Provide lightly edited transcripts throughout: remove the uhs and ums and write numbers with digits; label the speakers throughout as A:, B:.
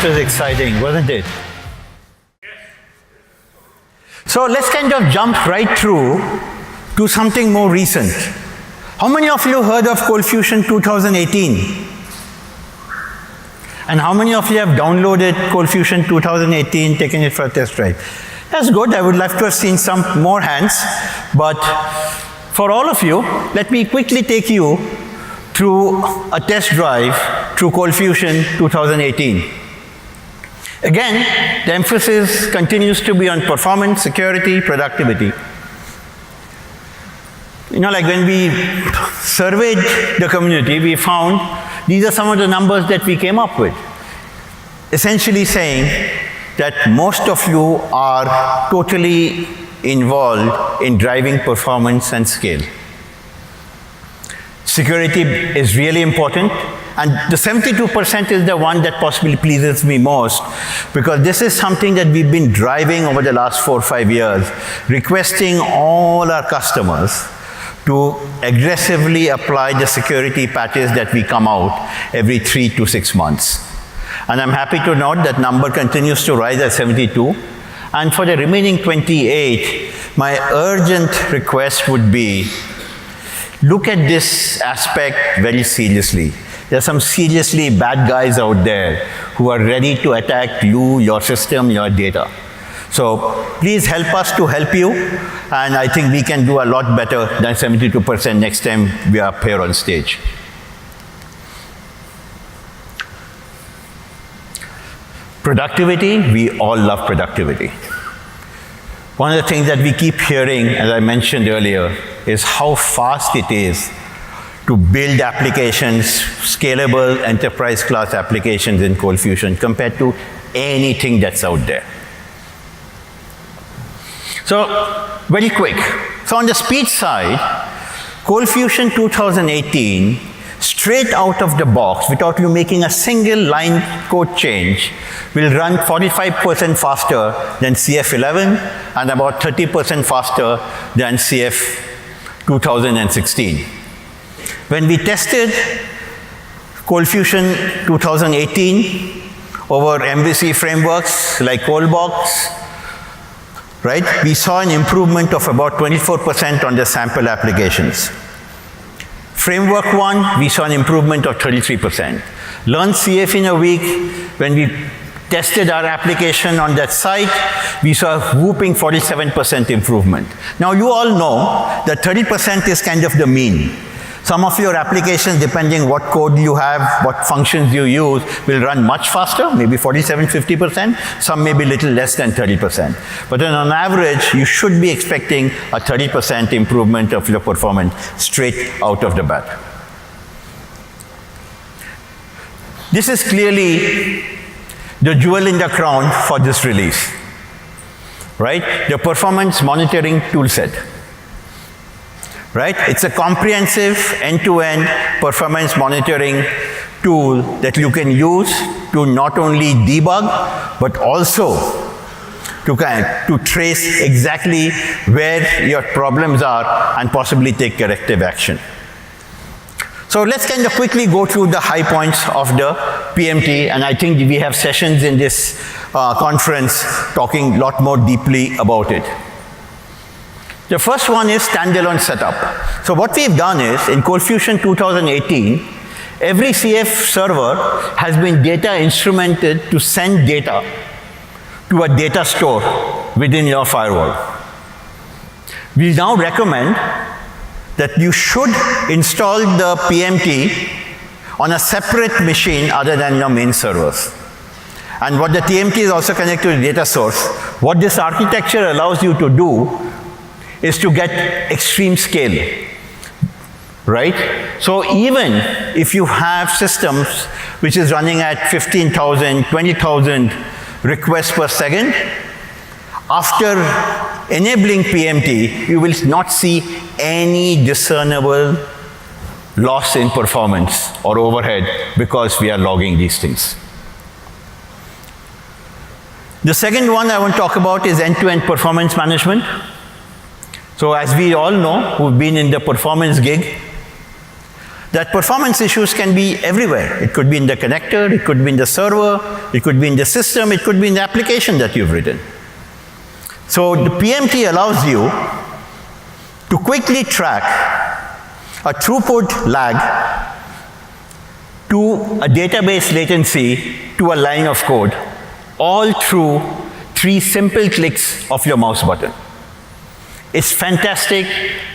A: That was exciting, wasn't it? So let's kind of jump right through to something more recent. How many of you heard of ColdFusion 2018? And how many of you have downloaded ColdFusion 2018, taken it for a test drive? That's good. I would love to have seen some more hands. But for all of you, let me quickly take you through a test drive through ColdFusion 2018. Again, the emphasis continues to be on performance, security, productivity. You know, like when we surveyed the community, we found these are some of the numbers that we came up with. Essentially saying that most of you are totally involved in driving performance and scale. Security is really important, and the 72% is the one that possibly pleases me most, because this is something that we've been driving over the last 4 or 5 years, requesting all our customers to aggressively apply the security patches that we come out every 3 to 6 months. And I'm happy to note that number continues to rise at 72. And for the remaining 28, my urgent request would be, look at this aspect very seriously. There are some seriously bad guys out there who are ready to attack you, your system, your data. So please help us to help you, and I think we can do a lot better than 72% next time we are up here on stage. Productivity, we all love productivity. One of the things that we keep hearing, as I mentioned earlier, is how fast it is to build applications, scalable enterprise class applications in ColdFusion compared to anything that's out there. So, very quick. So on the speed side, ColdFusion 2018, straight out of the box, without you making a single line code change, will run 45% faster than CF11 and about 30% faster than CF 2016. When we tested ColdFusion 2018 over MVC frameworks like Coldbox, right, we saw an improvement of about 24% on the sample applications. Framework 1, we saw an improvement of 33%. Learn CF in a week, when we tested our application on that site, we saw a whooping 47% improvement. Now you all know that 30% is kind of the mean. Some of your applications, depending what code you have, what functions you use, will run much faster, maybe 47, 50%. Some may be a little less than 30%. But then on average, you should be expecting a 30% improvement of your performance straight out of the bat. This is clearly the jewel in the crown for this release, right? The performance monitoring toolset. Right? It's a comprehensive end-to-end performance monitoring tool that you can use to not only debug, but also to trace exactly where your problems are and possibly take corrective action. So let's kind of quickly go through the high points of the PMT, and I think we have sessions in this conference talking a lot more deeply about it. The first one is standalone setup. So what we've done is, in ColdFusion 2018, every CF server has been data instrumented to send data to a data store within your firewall. We now recommend that you should install the PMT on a separate machine other than your main servers. And what the TMT is also connected to the data source. What this architecture allows you to do is to get extreme scale, right? So even if you have systems which is running at 15,000, 20,000 requests per second, after enabling PMT, you will not see any discernible loss in performance or overhead because we are logging these things. The second one I want to talk about is end-to-end performance management. So as we all know, who've been in the performance gig, that performance issues can be everywhere. It could be in the connector, it could be in the server, it could be in the system, it could be in the application that you've written. So the PMT allows you to quickly track a throughput lag to a database latency to a line of code, all through 3 simple clicks of your mouse button. It's fantastic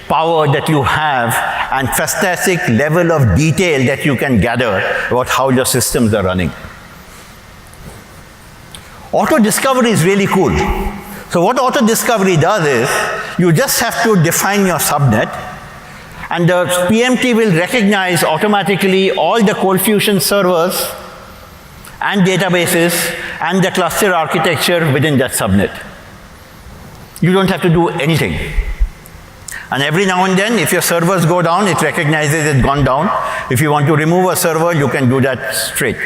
A: power that you have and fantastic level of detail that you can gather about how your systems are running. AutoDiscovery is really cool. So what AutoDiscovery does is, you just have to define your subnet, and the PMT will recognize automatically all the ColdFusion servers and databases and the cluster architecture within that subnet. You don't have to do anything. And every now and then, if your servers go down, it recognizes it's gone down. If you want to remove a server, you can do that straight.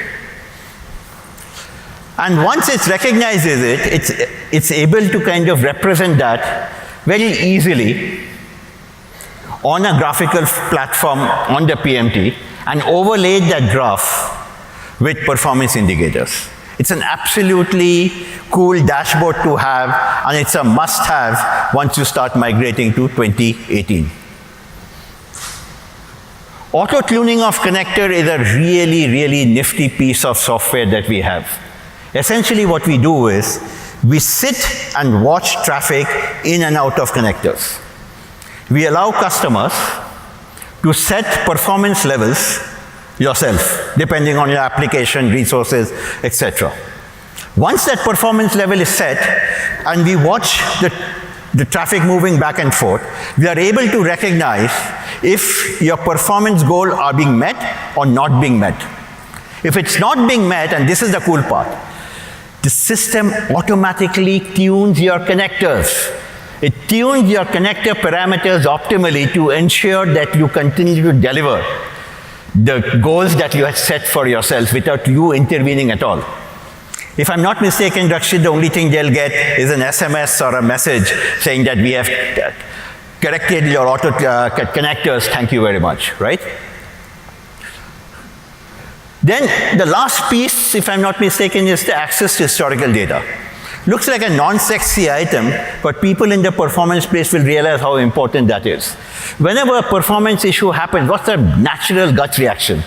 A: And once it recognizes it, it's able to kind of represent that very easily on a graphical platform on the PMT and overlay that graph with performance indicators. It's an absolutely cool dashboard to have, and it's a must-have once you start migrating to 2018. Auto-tuning of connector is a really, really nifty piece of software that we have. Essentially what we do is, we sit and watch traffic in and out of connectors. We allow customers to set performance levels yourself, depending on your application, resources, etc. Once that performance level is set, and we watch the traffic moving back and forth, we are able to recognize if your performance goals are being met or not being met. If it's not being met, and this is the cool part, the system automatically tunes your connectors. It tunes your connector parameters optimally to ensure that you continue to deliver the goals that you had set for yourself without you intervening at all. If I'm not mistaken, Rakshit, the only thing they'll get is an SMS or a message saying that we have corrected your auto connectors, thank you very much, right? Then the last piece, if I'm not mistaken, is the access to historical data. Looks like a non-sexy item, but people in the performance space will realize how important that is. Whenever a performance issue happens, what's the natural gut reaction?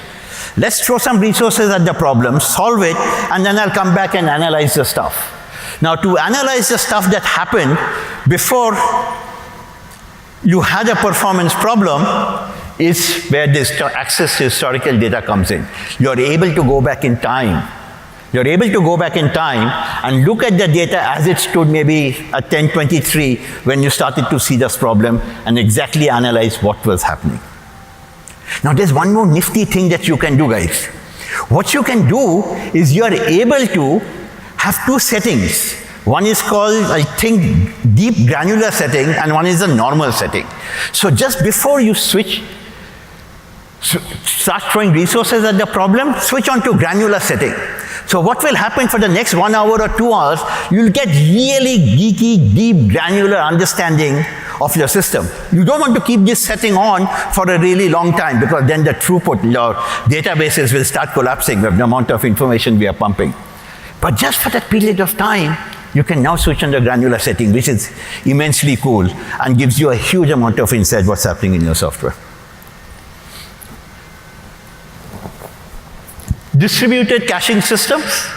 A: Let's throw some resources at the problem, solve it, and then I'll come back and analyze the stuff. Now, to analyze the stuff that happened before you had a performance problem is where this access to historical data comes in. You're able to go back in time. You're able to go back in time and look at the data as it stood maybe at 1023 when you started to see this problem and exactly analyze what was happening. Now there's one more nifty thing that you can do, guys. What you can do is you're able to have 2 settings. One is called, I think, deep granular setting, and one is a normal setting. So just before you start throwing resources at the problem, switch on to granular setting. So what will happen for the next 1 hour or 2 hours, you'll get really geeky, deep, granular understanding of your system. You don't want to keep this setting on for a really long time, because then the throughput, your databases will start collapsing with the amount of information we are pumping. But just for that period of time, you can now switch on the granular setting, which is immensely cool and gives you a huge amount of insight what's happening in your software. Distributed caching systems.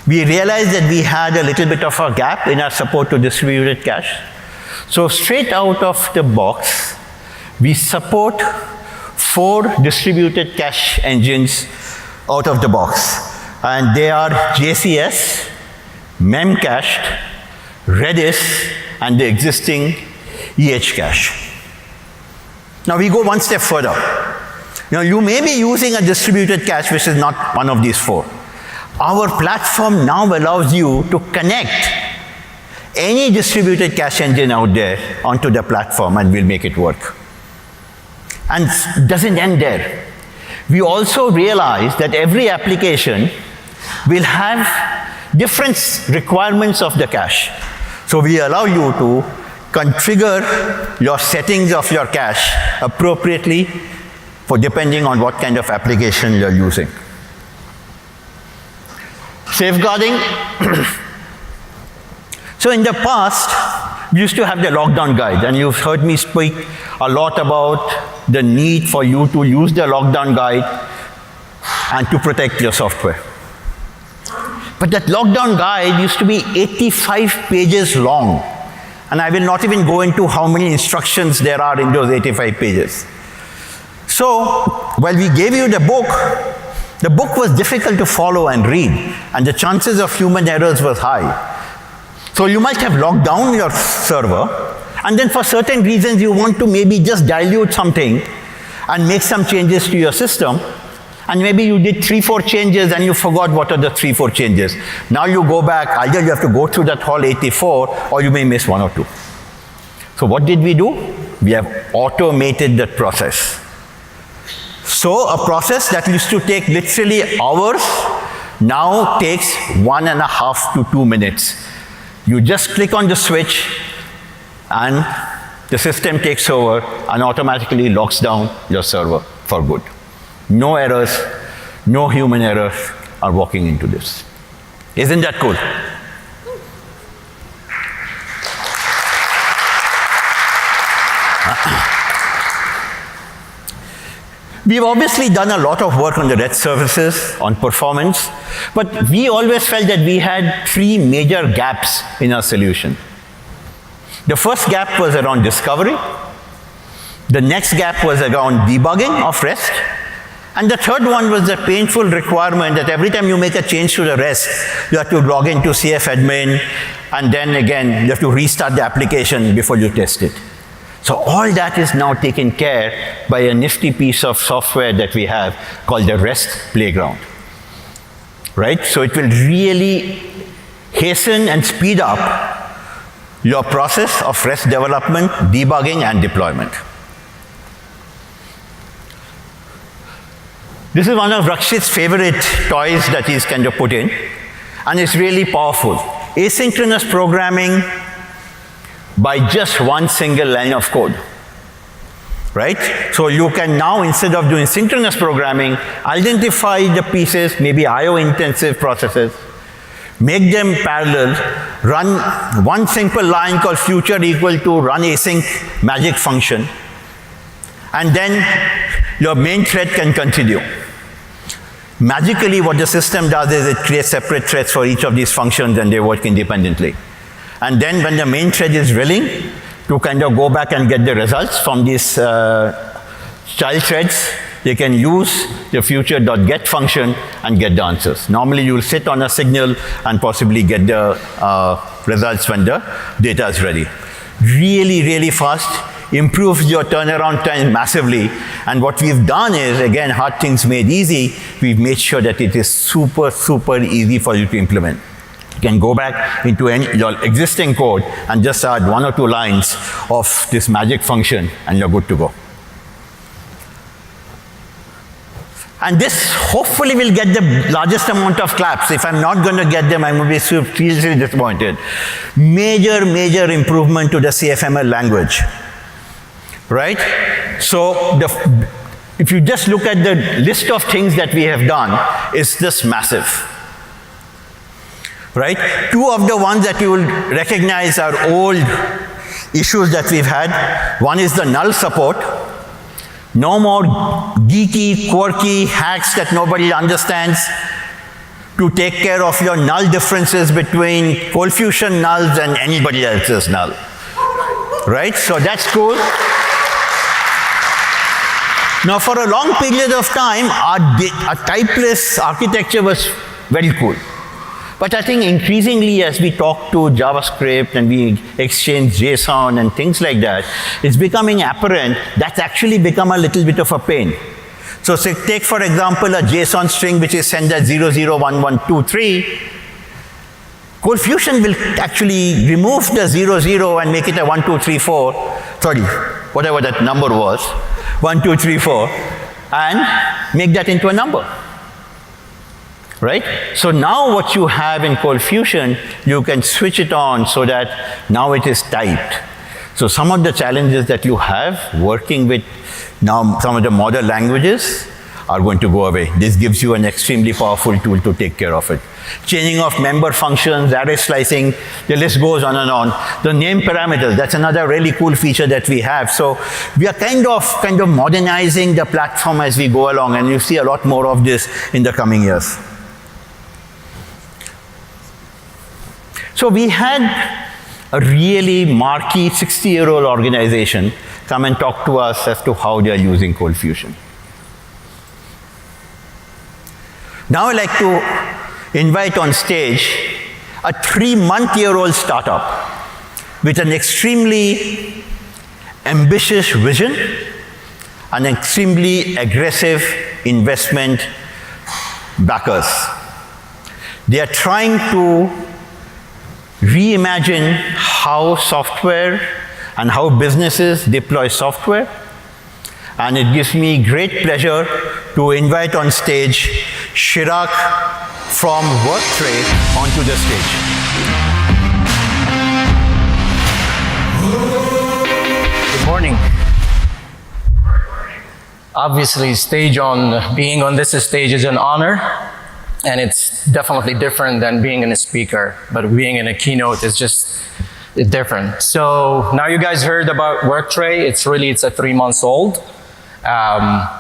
A: We realized that we had a little bit of a gap in our support to distributed cache. So straight out of the box, we support 4 distributed cache engines out of the box. And they are JCS, Memcached, Redis, and the existing EH cache. Now we go one step further. Now you may be using a distributed cache which is not one of these 4. Our platform now allows you to connect any distributed cache engine out there onto the platform, and we'll make it work. And it doesn't end there. We also realize that every application will have different requirements of the cache. So we allow you to configure your settings of your cache appropriately for depending on what kind of application you're using. Safeguarding. So in the past, we used to have the lockdown guide, and you've heard me speak a lot about the need for you to use the lockdown guide and to protect your software. But that lockdown guide used to be 85 pages long, and I will not even go into how many instructions there are in those 85 pages. So, while we gave you the book was difficult to follow and read, and the chances of human errors was high. So you might have locked down your server, and then for certain reasons you want to maybe just dilute something and make some changes to your system, and maybe you did 3-4 changes and you forgot what are the 3-4 changes. Now you go back, either you have to go through that whole 84, or you may miss 1 or 2. So what did we do? We have automated that process. So a process that used to take literally hours now takes 1.5 to 2 minutes. You just click on the switch and the system takes over and automatically locks down your server for good. No errors, no human errors are walking into this. Isn't that cool? We've obviously done a lot of work on the REST services, on performance, but we always felt that we had 3 major gaps in our solution. The first gap was around discovery. The next gap was around debugging of REST. And the third one was the painful requirement that every time you make a change to the REST, you have to log into CFadmin, and then again, you have to restart the application before you test it. So all that is now taken care by a nifty piece of software that we have called the REST Playground. Right? So it will really hasten and speed up your process of REST development, debugging, and deployment. This is one of Rakshit's favorite toys that he's kind of put in, and it's really powerful. Asynchronous programming by just one single line of code, right? So you can now, instead of doing synchronous programming, identify the pieces, maybe IO-intensive processes, make them parallel, run one simple line called future equal to run async magic function, and then your main thread can continue. Magically, what the system does is it creates separate threads for each of these functions, and they work independently. And then when the main thread is willing to kind of go back and get the results from these child threads, they can use the future.get function and get the answers. Normally, you'll sit on a signal and possibly get the results when the data is ready. Really, really fast, improves your turnaround time massively. And what we've done is, again, hard things made easy, we've made sure that it is super, super easy for you to implement. You can go back into your existing code and just add 1 or 2 lines of this magic function, and you're good to go. And this hopefully will get the largest amount of claps. If I'm not going to get them, I'm going to be seriously disappointed. Major, major improvement to the CFML language, right? So if you just look at the list of things that we have done, it's just massive. Right? 2 of the ones that you will recognize are old issues that we've had. One is the null support. No more geeky, quirky hacks that nobody understands to take care of your null differences between ColdFusion nulls and anybody else's null. Right? So that's cool. Now, for a long period of time, our typeless architecture was very cool. But I think increasingly as we talk to JavaScript and we exchange JSON and things like that, it's becoming apparent that's actually become a little bit of a pain. So take, for example, a JSON string which is sent as 001123. ColdFusion will actually remove the 00 and make it a 1234, sorry, whatever that number was, 1234, and make that into a number. Right? So now what you have in ColdFusion, you can switch it on so that now it is typed. So some of the challenges that you have working with now some of the modern languages are going to go away. This gives you an extremely powerful tool to take care of it. Changing of member functions, array slicing, the list goes on and on. The name parameters, that's another really cool feature that we have. So we are kind of modernizing the platform as we go along, and you'll see a lot more of this in the coming years. So we had a really marquee 60-year-old organization come and talk to us as to how they are using Cold Fusion. Now I'd like to invite on stage a 3-month-old startup with an extremely ambitious vision, an extremely aggressive investment backers. They are trying to reimagine how software and how businesses deploy software. And it gives me great pleasure to invite on stage Chirag from Worktray onto the stage.
B: Good morning. Obviously, being on this stage is an honor, and it's definitely different than being in a speaker, but being in a keynote is just different. So now you guys heard about Worktray. It's a 3 months old. I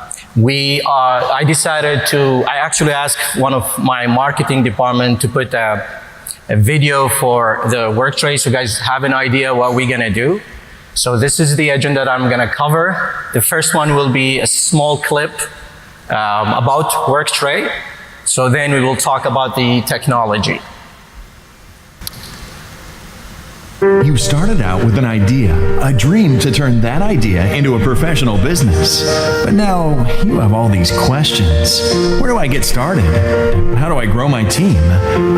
B: actually asked one of my marketing department to put a video for the Worktray so you guys have an idea what we're gonna do. So this is the agenda that I'm gonna cover. The first one will be a small clip about Worktray. So then we will talk about the technology.
C: You started out with an idea, a dream to turn that idea into a professional business. But now you have all these questions. Where do I get started? How do I grow my team?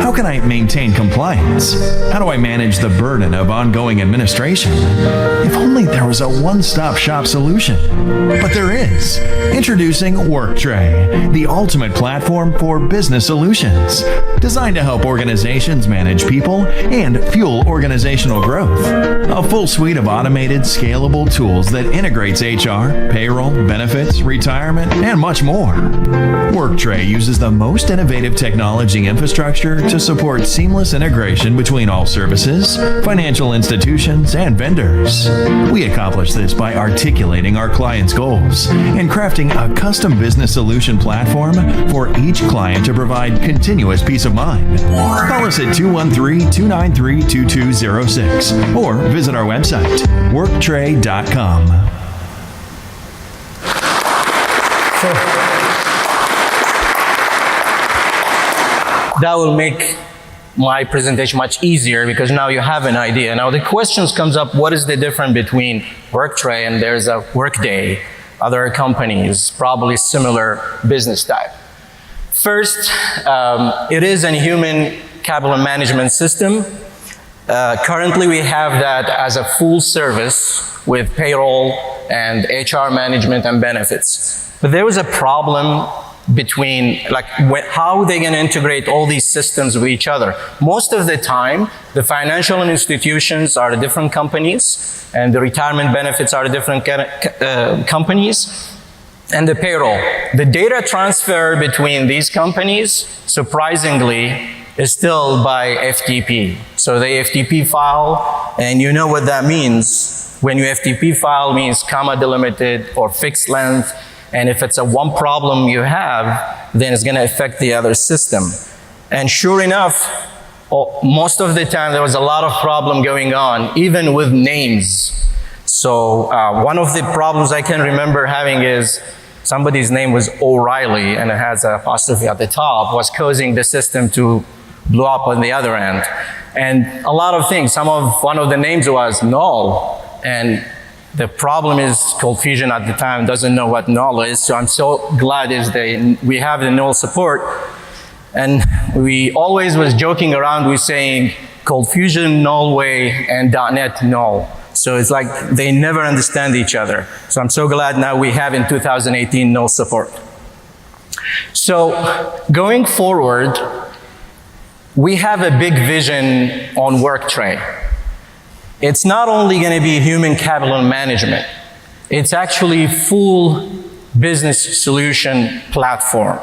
C: How can I maintain compliance? How do I manage the burden of ongoing administration? If only there was a one-stop shop solution. But there is. Introducing Worktray, the ultimate platform for business solutions. Designed to help organizations manage people and fuel organizational growth. A full suite of automated, scalable tools that integrates HR, payroll, benefits, retirement, and much more. Worktray uses the most innovative technology infrastructure to support seamless integration between all services, financial institutions, and vendors. We accomplish this by articulating our clients' goals and crafting a custom business solution platform for each client to provide continuous peace of mind. Call us at 213-293-2206 or visit our website, worktray.com.
B: That will make my presentation much easier because now you have an idea. Now the questions comes up, what is the difference between Worktray and there's a Workday, other companies, probably similar business type. First, it is a human capital management system. Currently, we have that as a full service with payroll and HR management and benefits. But there was a problem between, how they can integrate all these systems with each other. Most of the time, the financial institutions are different companies, and the retirement benefits are different companies, and the payroll. The data transfer between these companies, surprisingly, is still by FTP. So the FTP file, and you know what that means. When you FTP file means comma delimited or fixed length, and if it's a one problem you have, then it's gonna affect the other system. And sure enough, most of the time there was a lot of problem going on, even with names. So one of the problems I can remember having is somebody's name was O'Reilly and it has an apostrophe at the top, was causing the system to blow up on the other end. And a lot of things, one of the names was null, and the problem is Cold Fusion at the time doesn't know what null is, so I'm so glad we have the null support. And we always was joking around with saying Cold Fusion null way and .NET null. So it's like they never understand each other. So I'm so glad now we have in 2018 null support. So going forward, we have a big vision on Worktray. it's not only going to be human capital management, it's actually full business solution platform.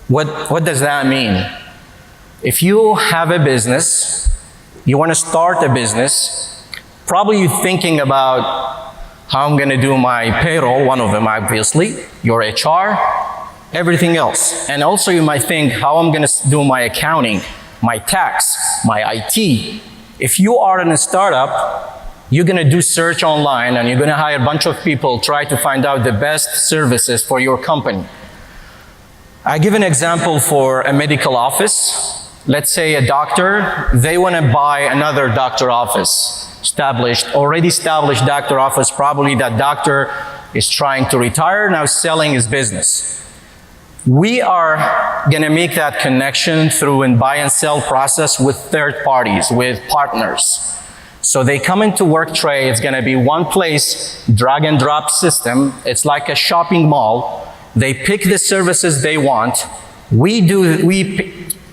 B: What does that mean? If you have a business, you want to start a business, probably you're thinking about how I'm going to do my payroll, one of them obviously, your HR, everything else. And also you might think how I'm going to do my accounting, my tax, my IT. If you are in a startup, you're going to do search online and you're going to hire a bunch of people, try to find out the best services for your company. I give an example for a medical office. Let's say a doctor, they want to buy another doctor office, already established doctor office. Probably that doctor is trying to retire, now selling his business. We are going to make that connection through a buy and sell process with third parties, with partners. So they come into Worktray, it's going to be one place, drag and drop system. It's like a shopping mall. They pick the services they want. We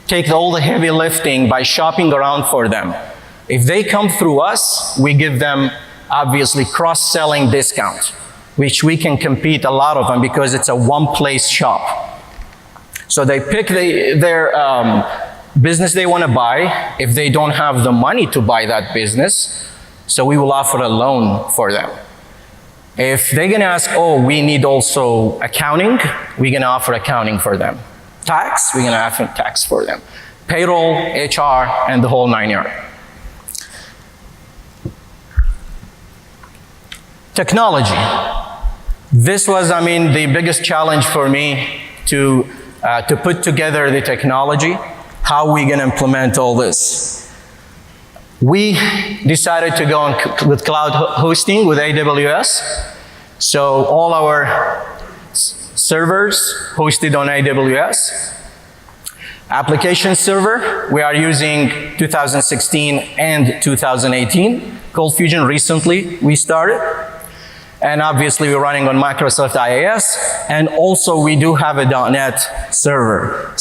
B: take all the heavy lifting by shopping around for them. If they come through us, we give them obviously cross-selling discount, which we can compete a lot of them because it's a one-place shop. So they pick their business they want to buy. If they don't have the money to buy that business, so we will offer a loan for them. If they're going to ask, oh, we need also accounting, we're going to offer accounting for them. Tax, we're going to offer tax for them. Payroll, HR, and the whole 9 yards. Technology. This was, the biggest challenge for me to put together the technology. How are we going to implement all this? We decided to go with cloud hosting with AWS. So all our servers hosted on AWS. Application server, we are using 2016 and 2018. Cold Fusion recently we started. And obviously we're running on Microsoft IaaS. And also we do have a .NET server.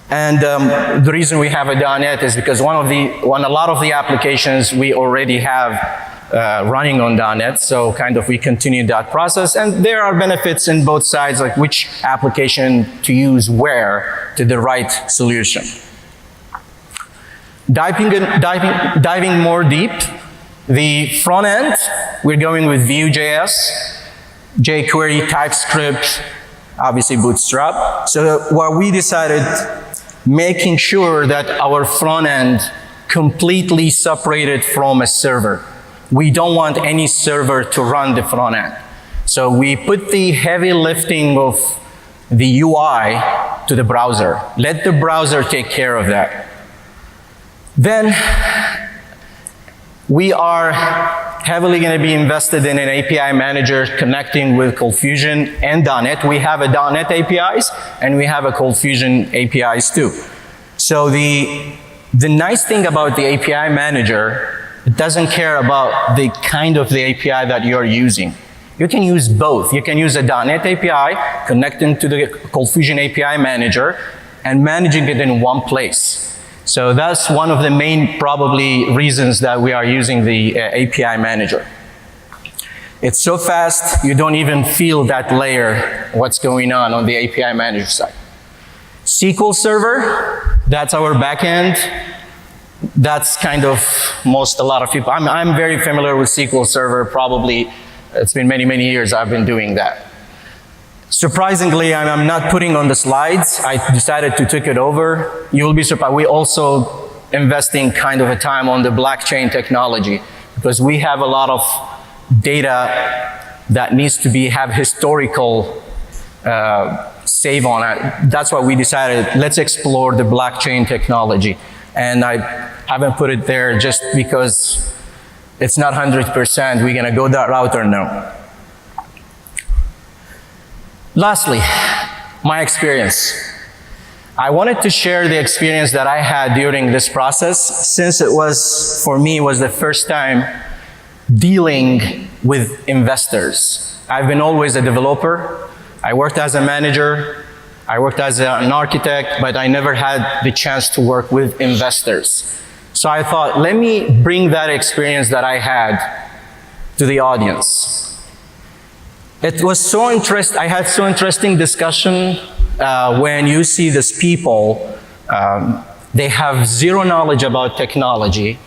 B: And the reason we have a .NET is because a lot of the applications we already have running on .NET, so we continue that process. And there are benefits in both sides, like which application to use where to the right solution. Diving more deep, the front end, we're going with Vue.js, jQuery, TypeScript, obviously Bootstrap. So what we decided, making sure that our front end completely separated from a server. We don't want any server to run the front end. So we put the heavy lifting of the UI to the browser. Let the browser take care of that. Then we are heavily going to be invested in an API manager connecting with Cold Fusion and .NET. We have a .NET APIs and we have a Cold Fusion APIs too. So the nice thing about the API manager, it doesn't care about the kind of the API that you're using. You can use both. You can use a .NET API connecting to the Cold Fusion API manager and managing it in one place. So that's one of the main probably reasons that we are using the API manager. It's so fast, you don't even feel that layer, what's going on the API manager side. SQL Server, that's our backend. That's a lot of people. I'm very familiar with SQL Server. Probably, it's been many, many years I've been doing that. Surprisingly, I'm not putting on the slides. I decided to take it over. You'll be surprised. We also investing a time on the blockchain technology because we have a lot of data that needs to have historical save on it. That's why we decided, let's explore the blockchain technology. And I haven't put it there just because it's not 100%. We're going to go that route or no. Lastly, my experience. I wanted to share the experience that I had during this process, since it was, for me, was the first time dealing with investors. I've been always a developer. I worked as a manager. I worked as an architect, but I never had the chance to work with investors. So I thought, let me bring that experience that I had to the audience. It was so interesting. I had so interesting discussion when you see these people, they have zero knowledge about technology,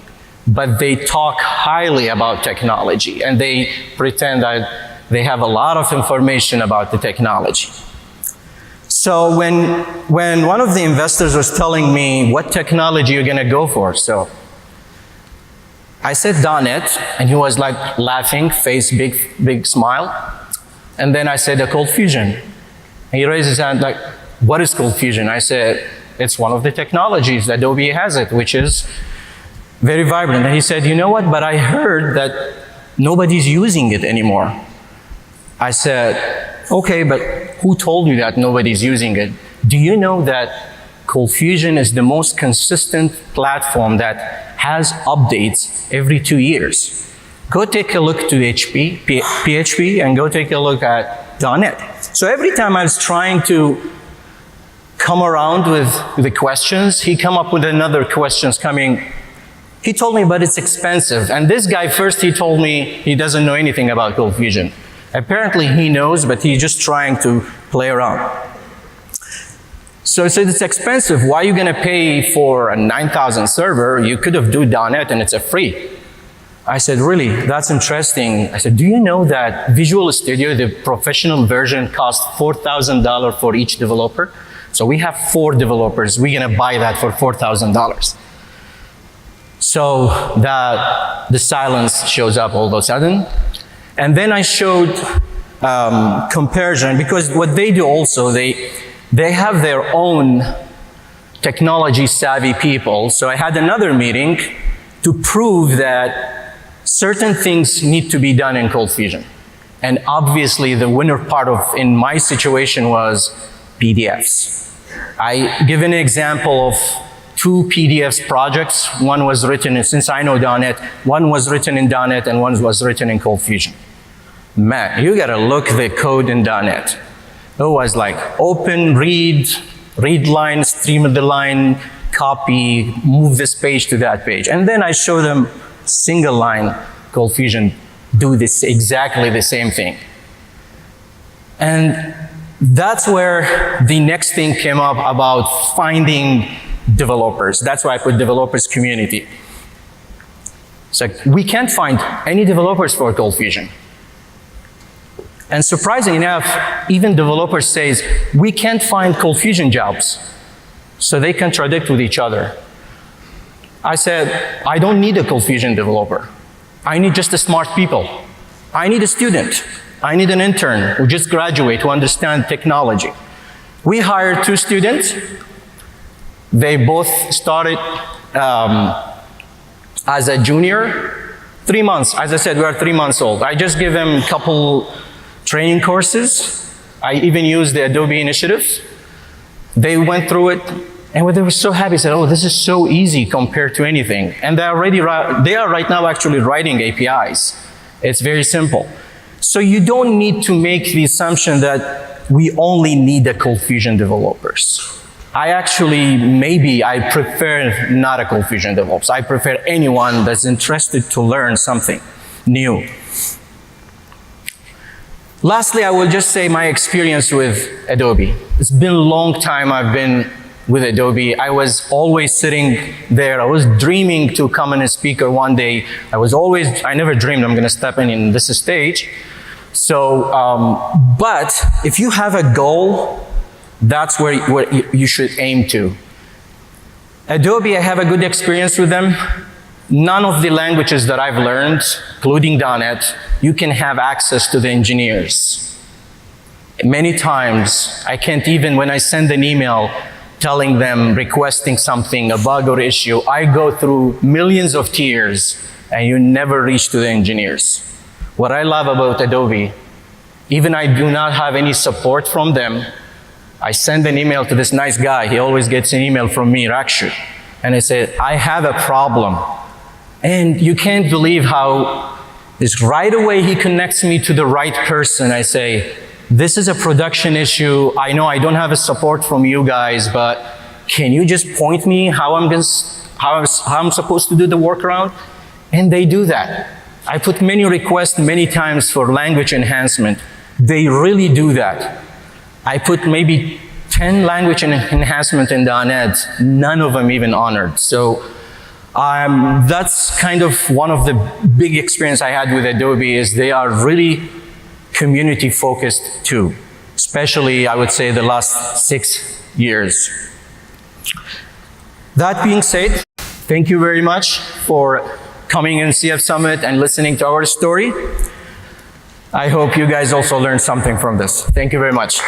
B: but they talk highly about technology, and they pretend that they have a lot of information about the technology. So when one of the investors was telling me what technology you're gonna go for, so I said .NET, and he was like laughing, face big smile. And then I said Cold Fusion. And he raised his hand like, what is Cold Fusion? I said, it's one of the technologies, Adobe has it, which is very vibrant. And he said, you know what, but I heard that nobody's using it anymore. I said, okay, but who told you that nobody's using it? Do you know that Cold Fusion is the most consistent platform that has updates every 2 years? Go take a look to PHP, and go take a look at .NET. So every time I was trying to come around with the questions, he come up with another questions coming. He told me, but it's expensive. And this guy first, he told me he doesn't know anything about Cold Fusion. Apparently he knows, but he's just trying to play around. So I said, it's expensive. Why are you gonna pay for a 9,000 server? You could have do .NET and it's a free. I said, really, that's interesting. I said, do you know that Visual Studio, the professional version, costs $4,000 for each developer? So we have 4 developers. We're gonna buy that for $4,000. So the silence shows up all of a sudden. And then I showed comparison, because what they do also, they have their own technology savvy people. So I had another meeting to prove that certain things need to be done in Cold Fusion. And obviously the winner part of, in my situation, was PDFs. I give an example of 2 PDFs projects. One was written, since I know .NET, one was written in .NET and one was written in Cold Fusion. Man, you gotta look the code in .NET. It was like open, read line, stream the line, copy, move this page to that page. And then I show them single line Cold Fusion, do this exactly the same thing. And that's where the next thing came up about finding developers. That's why I put developers community. It's like, we can't find any developers for Cold Fusion. And surprisingly enough, even developers says, we can't find Cold Fusion jobs. So they contradict with each other. I said, I don't need a Cold Fusion developer. I need just the smart people. I need a student. I need an intern who just graduate, who understand technology. We hired 2 students. They both started as a junior, 3 months. As I said, we are 3 months old. I just give them a couple training courses. I even used the Adobe initiatives. They went through it, and they were so happy. Said, "Oh, this is so easy compared to anything." And they are right now actually writing APIs. It's very simple. So you don't need to make the assumption that we only need the Cold Fusion developers. I prefer not a Cold Fusion developer. I prefer anyone that's interested to learn something new. Lastly, I will just say my experience with Adobe. It's been a long time I've been with Adobe. I was always sitting there. I was dreaming to come in a speaker one day. I never dreamed I'm gonna step in this stage. So, but if you have a goal, that's where you should aim to. Adobe, I have a good experience with them. None of the languages that I've learned, including .NET, you can have access to the engineers. Many times, I can't even, when I send an email telling them, requesting something, a bug or issue, I go through millions of tiers and you never reach to the engineers. What I love about Adobe, even I do not have any support from them, I send an email to this nice guy. He always gets an email from me, Rakshu. And I say, I have a problem. And you can't believe how this right away he connects me to the right person. I say, this is a production issue. I know I don't have a support from you guys, but can you just point me how how I'm supposed to do the workaround, and they do that. I put many requests many times for language enhancement. They really do that. I put maybe 10 language enhancement in the .NET, none of them even honored. So that's kind of one of the big experience I had with Adobe is they are really community focused too, especially I would say the last 6 years. That being said, thank you very much for coming in CFSummit and listening to our story. I hope you guys also learned something from this. Thank you very much.